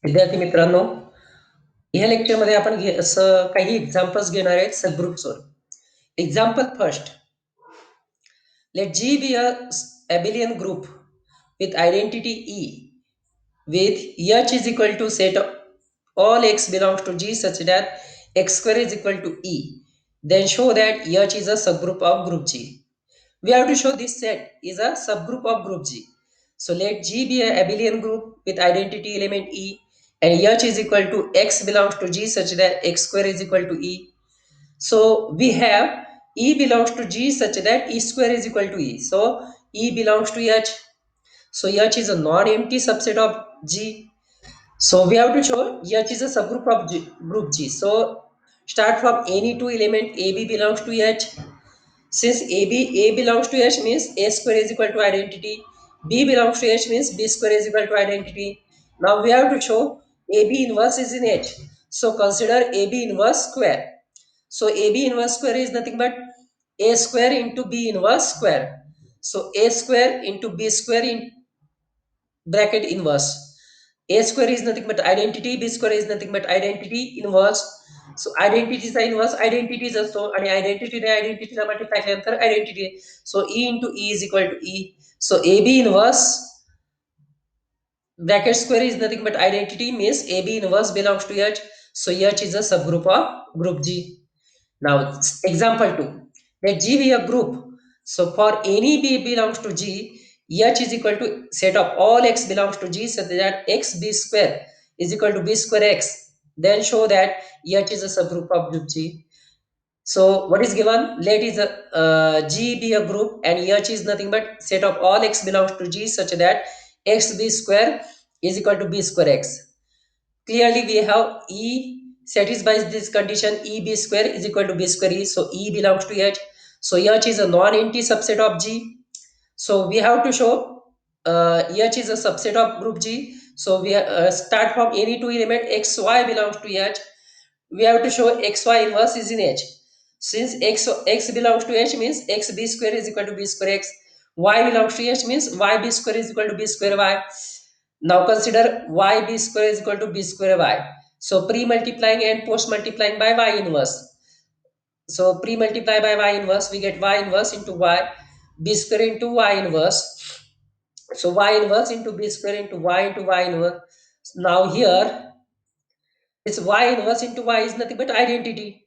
विद्यार्थी मित्रांनो, ह्या लेक्चरमध्ये आपण असं काही एक्झाम्पल्स घेणार आहेत सबग्रुप्सवर. Example first, let G be a abelian group with identity E with H is equal to set of all x belongs to G such that x square is equal to E. Then show that H is a subgroup of group G. We have to show this set is a subgroup of group G. So let G be a abelian group with identity element E and H is equal to x belongs to G such that x square is equal to E. So we have E belongs to G such that E square is equal to E. So E belongs to H. So H is a non-empty subset of G. So we have to show H is a subgroup of group G. So start from any two element AB belongs to H. Since A belongs to H means A square is equal to identity. B belongs to H means B square is equal to identity. Now we have to show AB inverse is in H. So consider AB inverse square. So AB inverse square is nothing but A square into B inverse square. So A square into B square in bracket inverse. A square is nothing but identity, B square is nothing but identity inverse. So identity is inverse, identity is also and identity multiply identity. So E into E is equal to E. So AB inverse bracket square is nothing but identity means AB inverse belongs to H. So H is a subgroup of group G. Now example 2. Let G be a group. So for any B belongs to G, H is equal to set of all x belongs to G so that x b square is equal to b square x. Then show that H is a subgroup of group G. So what is given? Let is a G be a group and H is nothing but set of all x belongs to G such that x b square is equal to b square x. Clearly we have E satisfies this condition E b square is equal to b square E. So E belongs to H. So H is a non-empty subset of G. So we have to show H is a subset of group G. So we start from any two element xy belongs to H. We have to show xy inverse is in H. Since x belongs to H means x b square is equal to b square x. Y belongs to H means y b square is equal to b square y. Now consider y b square is equal to b square y. So pre-multiplying and post-multiplying by y inverse. So pre-multiply by y inverse, we get y inverse into y, b square into y inverse. So y inverse into b square into y inverse. Now here, it's y inverse into y is nothing but identity.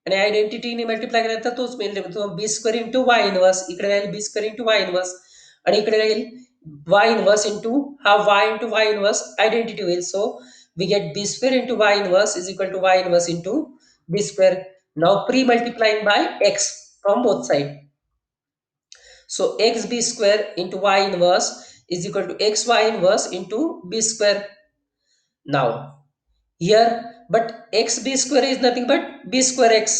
आणि आयडेंटिटीने multiply केला तर तोच मिळेल B square into Y inverse इकडे राहील B square into Y inverse आणि इकडे राहील वाय इनवर्स इंटू हा Y into Y inverse identity होईल so we get B square into Y inverse is equal to Y inverse into B square now pre multiplying by X from both side so xb square into y inverse is equal to xy inverse into b square now here but xb square is nothing but b square x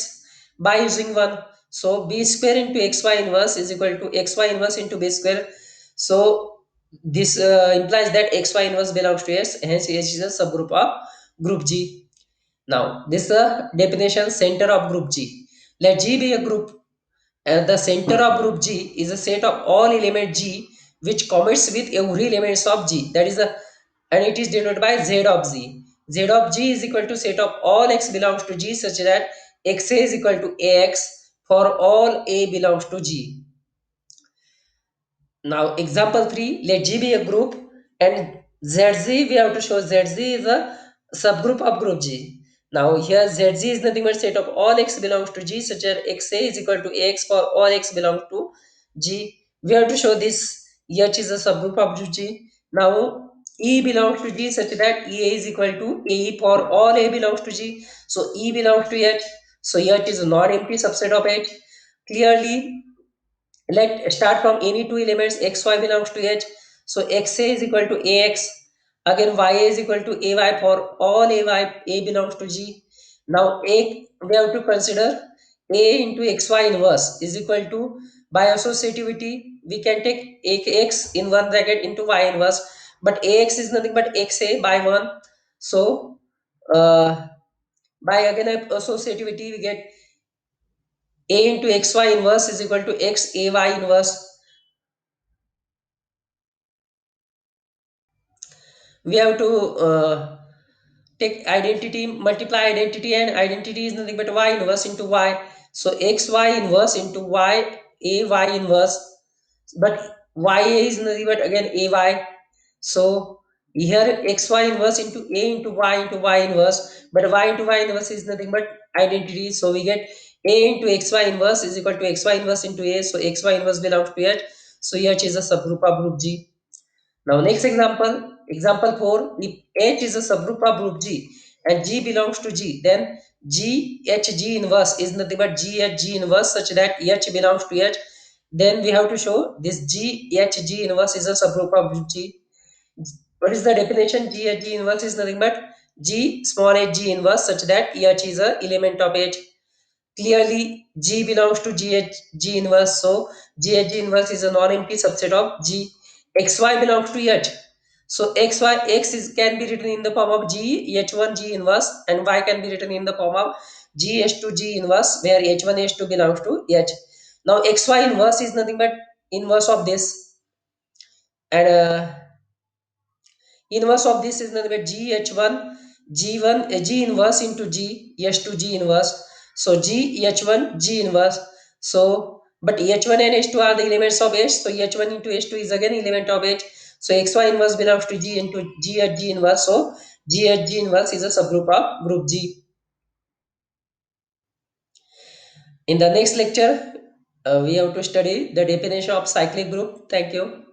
by using 1 so b square into xy inverse is equal to xy inverse into b square so this implies that xy inverse belongs to s hence s is a subgroup of group G. Now this is the definition center of group G. Let G be a group and the center of group G is a set of all element G which commits with every elements of G. That is the and it is denoted by Z of Z. Z of G is equal to set of all x belongs to G such that xa is equal to ax for all a belongs to G. Now example 3, let G be a group and ZZ we have to show ZZ is a subgroup of group G. Now here ZZ is nothing but set of all x belongs to G such that XA is equal to AX for all x belongs to G. We have to show this H is a subgroup of G. Now E belongs to G such that EA is equal to AE for all A belongs to G. So E belongs to H. So H is a non-empty subset of H. Clearly let start from any two elements xy belongs to H. So xa is equal to ax. Again ya is equal to ay for all ay a belongs to G. Now a we have to consider a into xy inverse is equal to by associativity we can take x in one bracket into y inverse but ax is nothing but xa by 1. So uh, by again associativity we get a into xy inverse is equal to x ay inverse. We have to take identity, multiply identity, and identity is nothing but y inverse into y. So xy inverse into y, a y inverse, but ya is nothing but again ay. So here xy inverse into a into y inverse, but y into y inverse is nothing but identity. So we get a into xy inverse is equal to xy inverse into a. So xy inverse belongs to H. So H is a subgroup of group G. Now next example, example 4, if H is a subgroup of group G and G belongs to G, then G H G inverse is nothing but G H G inverse such that H belongs to H. Then we have to show this G H G inverse is a subgroup of group G. What is the definition? G H G inverse is nothing but G small h G inverse such that H is a element of H. Clearly, G belongs to G inverse. So, G inverse is a non-empty subset of G. XY belongs to H. So, X is can be written in the form of G, H1 G inverse, and Y can be written in the form of G H2 G inverse, where H1 H2 belongs to H. Now, XY inverse is nothing but inverse of this, and inverse of this is nothing but GH1 G1 G inverse into G H2 G inverse. So G H1 G inverse. So but H1 and H2 are the elements of H. So H1 into H2 is again element of H. So XY inverse belongs to G into G at G inverse. So G at G inverse is a subgroup of group G. In the next lecture, we have to study the definition of cyclic group. Thank you.